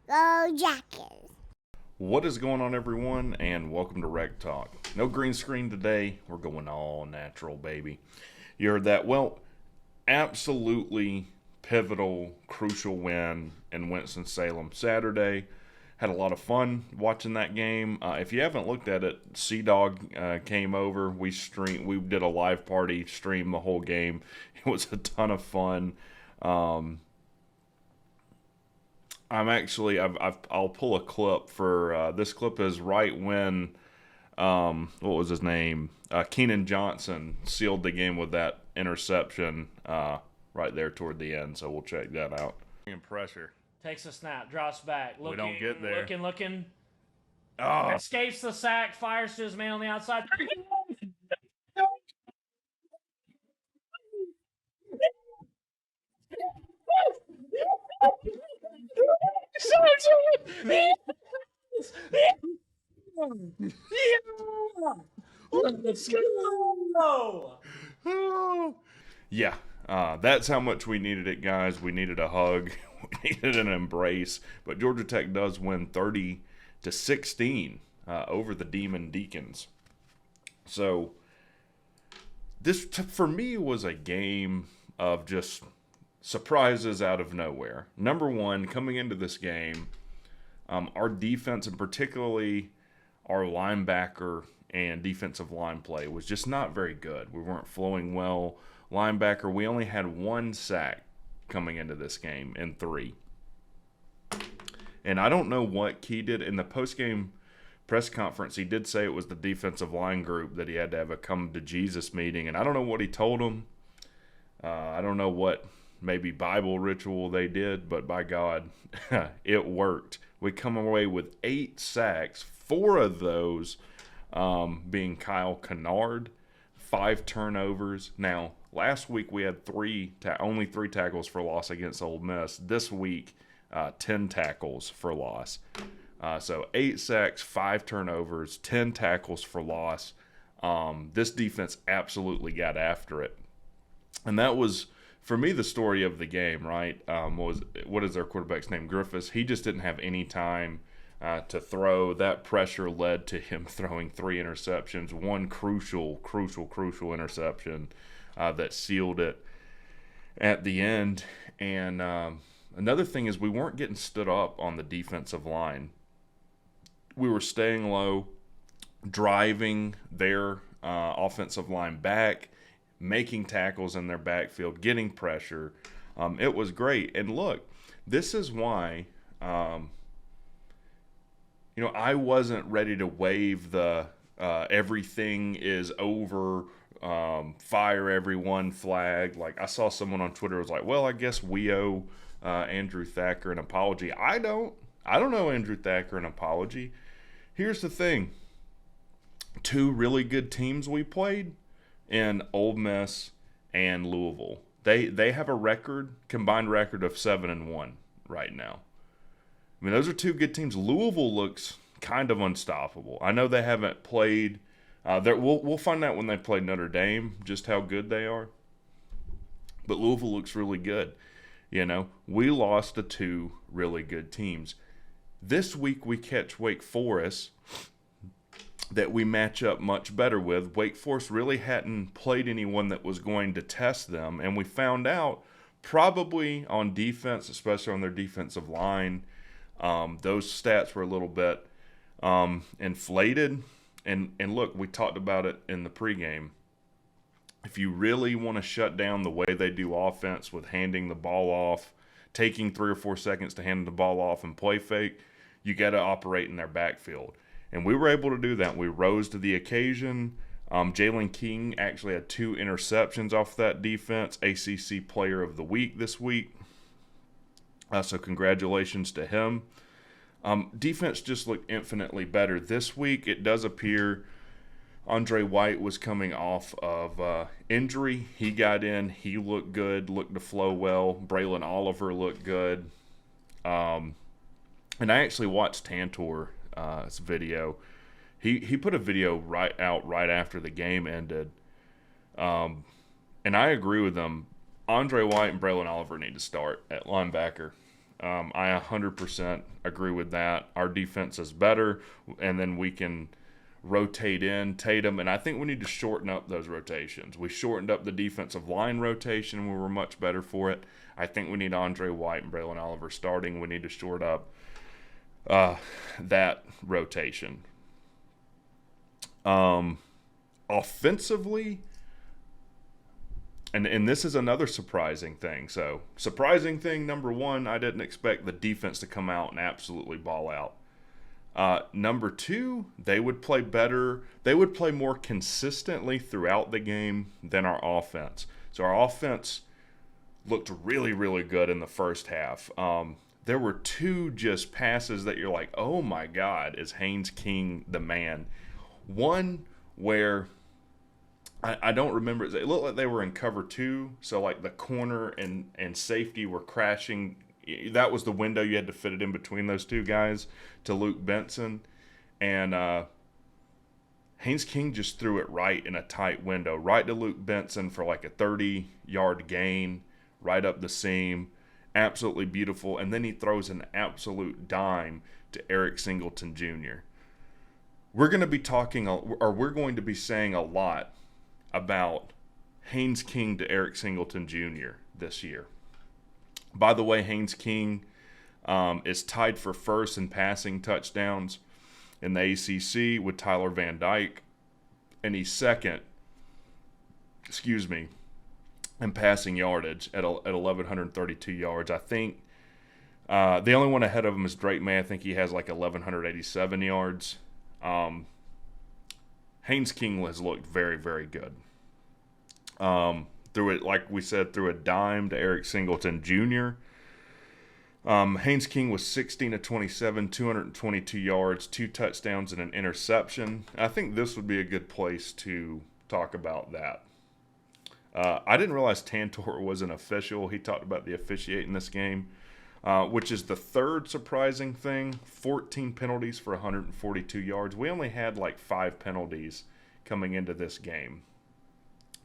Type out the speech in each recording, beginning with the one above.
Go Jackets. What is going on, everyone, and welcome to WreckTalk. No green screen today. We're going all natural, baby. You heard that? Well, absolutely pivotal, crucial win in Winston-Salem Saturday. Had a lot of fun watching that game. If you haven't looked at it, Sea-Dog came over. We did a live party, streamed the whole game. It was a ton of fun. I'll pull a clip for this clip is right when what was his name, Keenan Johnson sealed the game with that interception right there toward the end. So we'll check that out. Pressure. Takes a snap, drops back. Looking, We don't get there. Looking. Oh, Escapes the sack, fires to his man on the outside. Let's go. yeah. That's how much we needed it, guys. We needed a hug. We needed an embrace. But Georgia Tech does win 30-16 over the Demon Deacons. So this, for me, was a game of just surprises out of nowhere. Number one, coming into this game, our defense, and particularly our linebacker and defensive line play, was just not very good. We weren't flowing well. Linebacker, we only had one sack coming into this game in 3. And I don't know what Key did in the postgame press conference. He did say it was the defensive line group that he had to have a come to Jesus meeting, and I don't know what he told them. I don't know what maybe Bible ritual they did, but by God, it worked. We come away with 8 sacks, 4 of those being Kyle Kennard, 5 turnovers. Now, last week we had only 3 tackles for loss against Ole Miss. This week, 10 tackles for loss. So 8 sacks, 5 turnovers, 10 tackles for loss. This defense absolutely got after it. And that was, for me, the story of the game, right? What is their quarterback's name? Griffiths. He just didn't have any time to throw. That pressure led to him throwing 3 interceptions, one crucial interception that sealed it at the end. And another thing is we weren't getting stood up on the defensive line. We were staying low, driving their offensive line back, making tackles in their backfield, getting pressure. It was great. And look, this is why I wasn't ready to wave the everything is over, fire everyone flag. Like, I saw someone on Twitter was like, well, I guess we owe Andrew Thacker an apology. I don't owe Andrew Thacker an apology. Here's the thing. 2 really good teams we played in Ole Miss and Louisville. They have a combined record of 7-1 right now. I mean, those are 2 good teams. Louisville looks kind of unstoppable. I know they haven't played. We'll find out when they play Notre Dame just how good they are. But Louisville looks really good. We lost to 2 really good teams. This week we catch Wake Forest that we match up much better with. Wake Forest really hadn't played anyone that was going to test them, and we found out probably on defense, especially on their defensive line, those stats were a little bit inflated. And look, we talked about it in the pregame. If you really want to shut down the way they do offense with handing the ball off, taking 3 or 4 seconds to hand the ball off and play fake, you got to operate in their backfield. And we were able to do that. We rose to the occasion. Jalen King actually had 2 interceptions off that defense. ACC Player of the Week this week. So congratulations to him. Defense just looked infinitely better. This week, it does appear Andre White was coming off of injury. He got in. He looked good, looked to flow well. Braylon Oliver looked good. And I actually watched Tantor's video. He put a video right after the game ended. And I agree with him. Andre White and Braylon Oliver need to start at linebacker. I 100% agree with that. Our defense is better, and then we can rotate in Tatum, and I think we need to shorten up those rotations. We shortened up the defensive line rotation. We were much better for it. I think we need Andre White and Braylon Oliver starting. We need to short up that rotation. Offensively, and this is another surprising thing. So, surprising thing number one, I didn't expect the defense to come out and absolutely ball out. Number two, they would play better. They would play more consistently throughout the game than our offense. So our offense looked really, really good in the first half. There were two just passes that you're like, oh my God, is Haynes King the man? One where I don't remember. It looked like they were in cover two. So like the corner and safety were crashing. That was the window you had to fit it in between those two guys to Luke Benson. And Haynes King just threw it right in a tight window, right to Luke Benson for like a 30-yard gain, right up the seam. Absolutely beautiful. And then he throws an absolute dime to Eric Singleton Jr. We're going to be talking, or we're going to be saying a lot about Haynes King to Eric Singleton Jr. this year. By the way, Haynes King is tied for first in passing touchdowns in the ACC with Tyler Van Dyke, and he's second, in passing yardage at 1,132 yards. I think the only one ahead of him is Drake May. I think he has like 1,187 yards. Haynes King has looked very, very good. Threw it, like we said, threw a dime to Eric Singleton Jr. Haynes King was 16 of 27, 222 yards, 2 touchdowns, and an interception. I think this would be a good place to talk about that. I didn't realize Tantor was an official. He talked about the officiating this game, which is the third surprising thing. 14 penalties for 142 yards. We only had like 5 penalties coming into this game.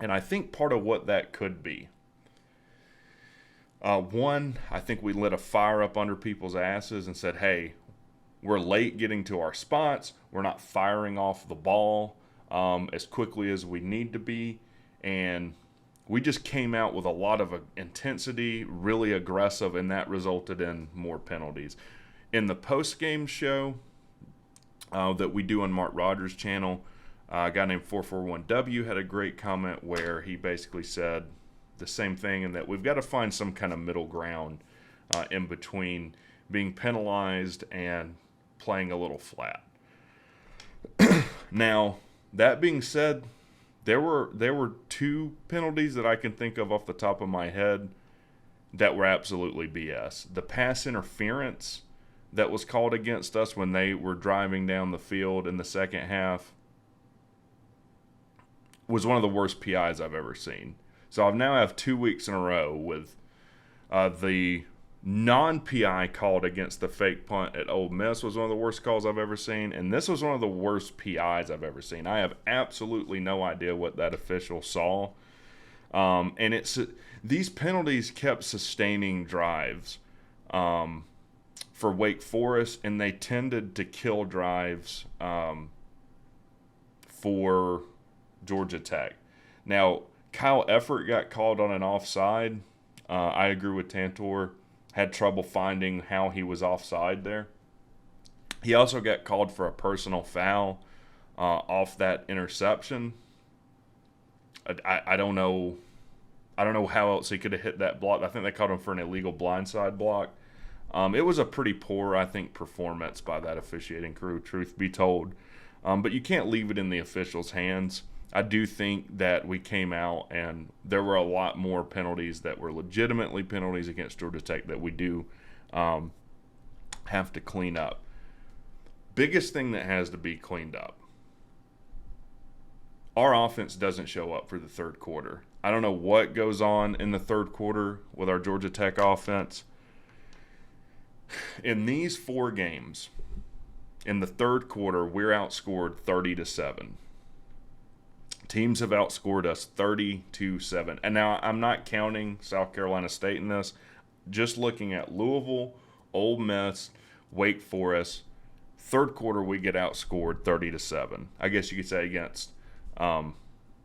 And I think part of what that could be, one, I think we lit a fire up under people's asses and said, hey, we're late getting to our spots. We're not firing off the ball as quickly as we need to be. And we just came out with a lot of intensity, really aggressive, and that resulted in more penalties. In the post-game show that we do on Mark Rogers' channel, a guy named 441W had a great comment where he basically said the same thing, and that we've got to find some kind of middle ground in between being penalized and playing a little flat. Now, that being said, there were 2 penalties that I can think of off the top of my head that were absolutely BS. The pass interference that was called against us when they were driving down the field in the second half was one of the worst PIs I've ever seen. So I've now have 2 weeks in a row with the non-PI called against the fake punt at Ole Miss was one of the worst calls I've ever seen, and this was one of the worst PIs I've ever seen. I have absolutely no idea what that official saw, and these penalties kept sustaining drives for Wake Forest, and they tended to kill drives for Georgia Tech. Now, Kyle Effort got called on an offside. I agree with Tantor. Had trouble finding how he was offside there. He also got called for a personal foul off that interception. I don't know. I don't know how else he could have hit that block. I think they called him for an illegal blindside block. It was a pretty poor, I think, performance by that officiating crew, truth be told. But you can't leave it in the officials' hands. I do think that we came out and there were a lot more penalties that were legitimately penalties against Georgia Tech that we do have to clean up. Biggest thing that has to be cleaned up. Our offense doesn't show up for the third quarter. I don't know what goes on in the third quarter with our Georgia Tech offense. In these 4 games, in the third quarter, we're outscored 30-7. Teams have outscored us 30-7. And now I'm not counting South Carolina State in this. just looking at Louisville, Ole Miss, Wake Forest, third quarter we get outscored 30-7. I guess you could say against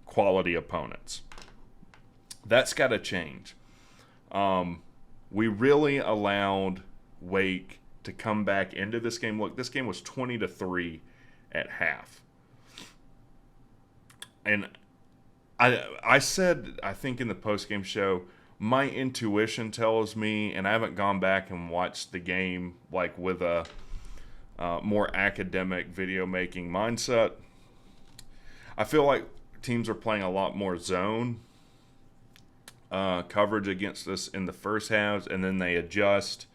quality opponents. That's got to change. We really allowed Wake to come back into this game. Look, this game was 20-3 at half. And I said, I think in the postgame show, my intuition tells me, and I haven't gone back and watched the game like with a more academic video making mindset. I feel like teams are playing a lot more zone coverage against us in the first halves, and then they adjust,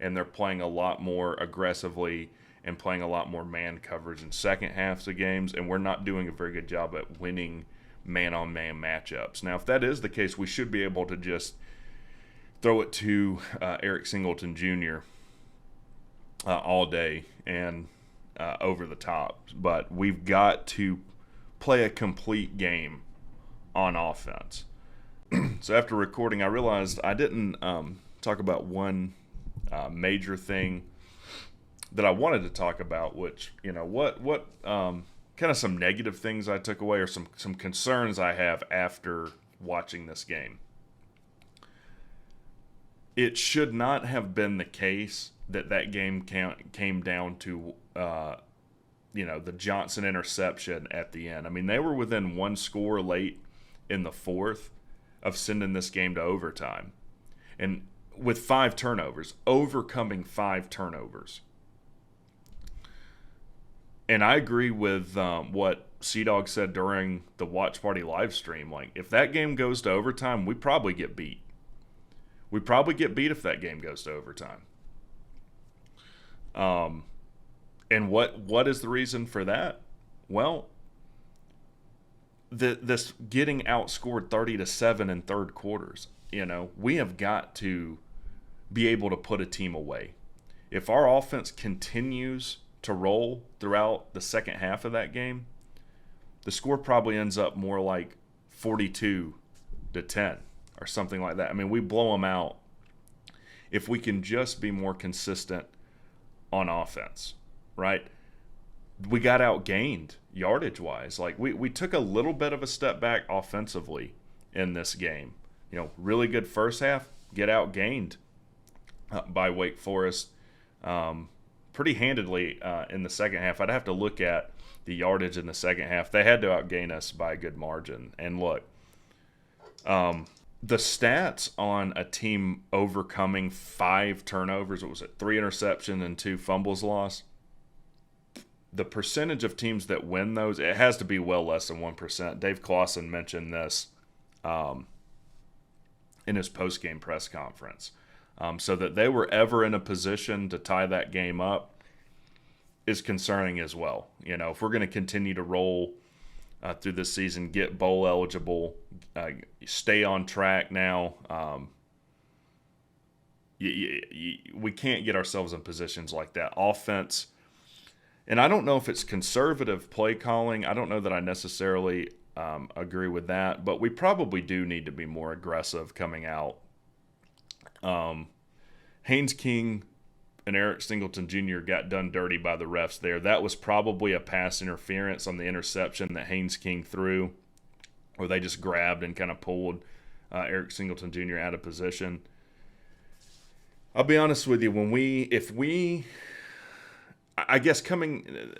and they're playing a lot more aggressively and playing a lot more man coverage in second halves of games, and we're not doing a very good job at winning man-on-man matchups. Now, if that is the case, we should be able to just throw it to Eric Singleton Jr. All day and over the top. But we've got to play a complete game on offense. So after recording, I realized I didn't talk about one major thing that I wanted to talk about, which, what kind of some negative things I took away, or some concerns I have after watching this game. It should not have been the case that game came down to, the Johnson interception at the end. I mean, they were within one score late in the fourth of sending this game to overtime. And with 5 turnovers, overcoming 5 turnovers. And I agree with what C-Dog said during the Watch Party live stream. Like, if that game goes to overtime, we probably get beat. We probably get beat if that game goes to overtime. And what is the reason for that? Well, this getting outscored 30-7 in third quarters. We have got to be able to put a team away. If our offense continues to roll throughout the second half of that game, the score probably ends up more like 42-10 or something like that. I mean, we blow them out if we can just be more consistent on offense, right? We got outgained yardage-wise. Like, we took a little bit of a step back offensively in this game. Really good first half, get outgained by Wake Forest pretty handedly in the second half. I'd have to look at the yardage in the second half. They had to outgain us by a good margin. And look, the stats on a team overcoming 5 turnovers, what was it, 3 interceptions and 2 fumbles lost, the percentage of teams that win those, it has to be well less than 1%. Dave Clawson mentioned this in his post-game press conference. So that they were ever in a position to tie that game up is concerning as well. If we're going to continue to roll through this season, get bowl eligible, stay on track now, we can't get ourselves in positions like that. Offense, and I don't know if it's conservative play calling. I don't know that I necessarily agree with that, but we probably do need to be more aggressive coming out. Haynes King and Eric Singleton Jr. got done dirty by the refs there. That was probably a pass interference on the interception that Haynes King threw, where they just grabbed and kind of pulled Eric Singleton Jr. out of position. I'll be honest with you, I guess coming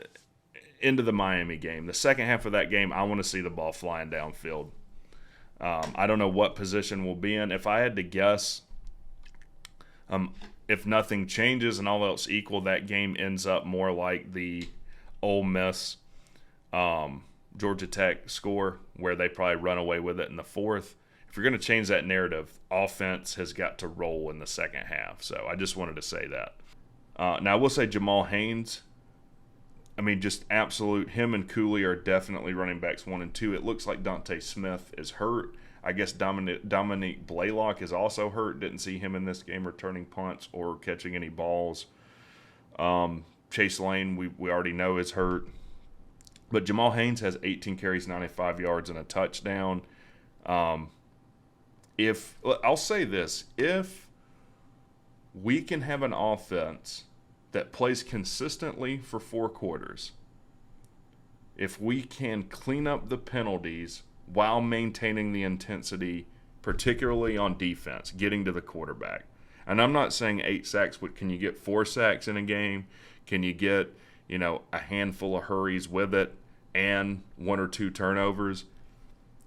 into the Miami game, the second half of that game, I want to see the ball flying downfield. I don't know what position we'll be in. If I had to guess, if nothing changes and all else equal, that game ends up more like the Ole Miss Georgia Tech score, where they probably run away with it in the fourth. If you're going to change that narrative, offense has got to roll in the second half. So I just wanted to say that. Now, I will say Jamal Haynes, just absolute. Him and Cooley are definitely running backs 1 and 2. It looks like Dante Smith is hurt. I guess Dominique Blaylock is also hurt. Didn't see him in this game returning punts or catching any balls. Chase Lane, we already know, is hurt. But Jamal Haynes has 18 carries, 95 yards, and a touchdown. I'll say this, if we can have an offense that plays consistently for 4 quarters if we can clean up the penalties while maintaining the intensity, particularly on defense, getting to the quarterback. And I'm not saying 8 sacks, but can you get 4 sacks in a game? Can you get, a handful of hurries with it and 1 or 2 turnovers?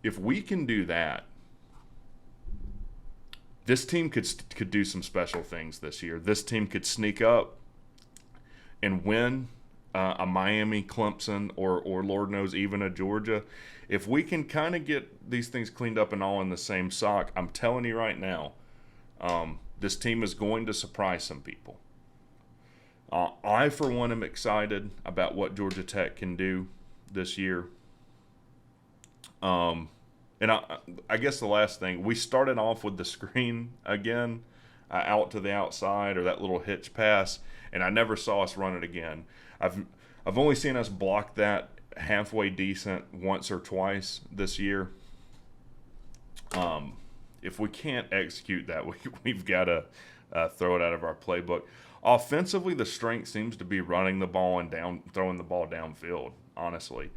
If we can do that, this team could do some special things this year. This team could sneak up and win a Miami, Clemson, or Lord knows even a Georgia. If we can kind of get these things cleaned up and all in the same sock, I'm telling you right now, this team is going to surprise some people. I, for one, am excited about what Georgia Tech can do this year. And I guess the last thing, we started off with the screen again, out to the outside, or that little hitch pass, and I never saw us run it again. I've only seen us block that halfway decent once or twice this year. If we can't execute that, we've got to throw it out of our playbook. Offensively, the strength seems to be running the ball and throwing the ball downfield, honestly.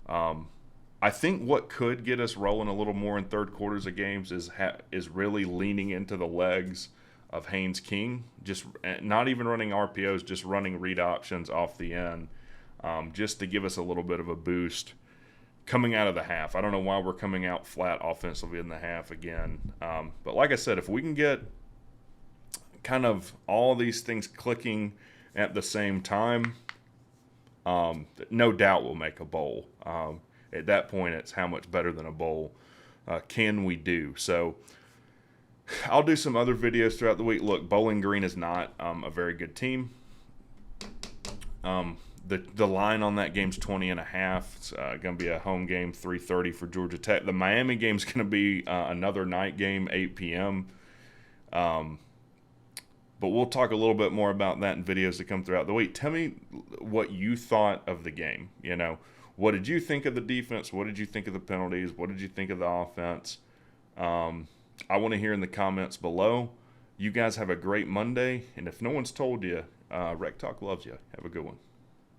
I think what could get us rolling a little more in third quarters of games is really leaning into the legs of Haynes King, just not even running RPOs, just running read options off the end, just to give us a little bit of a boost coming out of the half. I don't know why we're coming out flat offensively in the half again. But like I said, if we can get kind of all these things clicking at the same time, no doubt we'll make a bowl. At that point, it's how much better than a bowl can we do. So I'll do some other videos throughout the week. Look, Bowling Green is not a very good team. The line on that game's 20.5. It's going to be a home game, 3:30 for Georgia Tech. The Miami game's going to be another night game, 8 p.m. But we'll talk a little bit more about that in videos that come throughout the week. Tell me what you thought of the game. What did you think of the defense? What did you think of the penalties? What did you think of the offense? I want to hear in the comments below. You guys have a great Monday. And if no one's told you, WreckTalk loves you. Have a good one.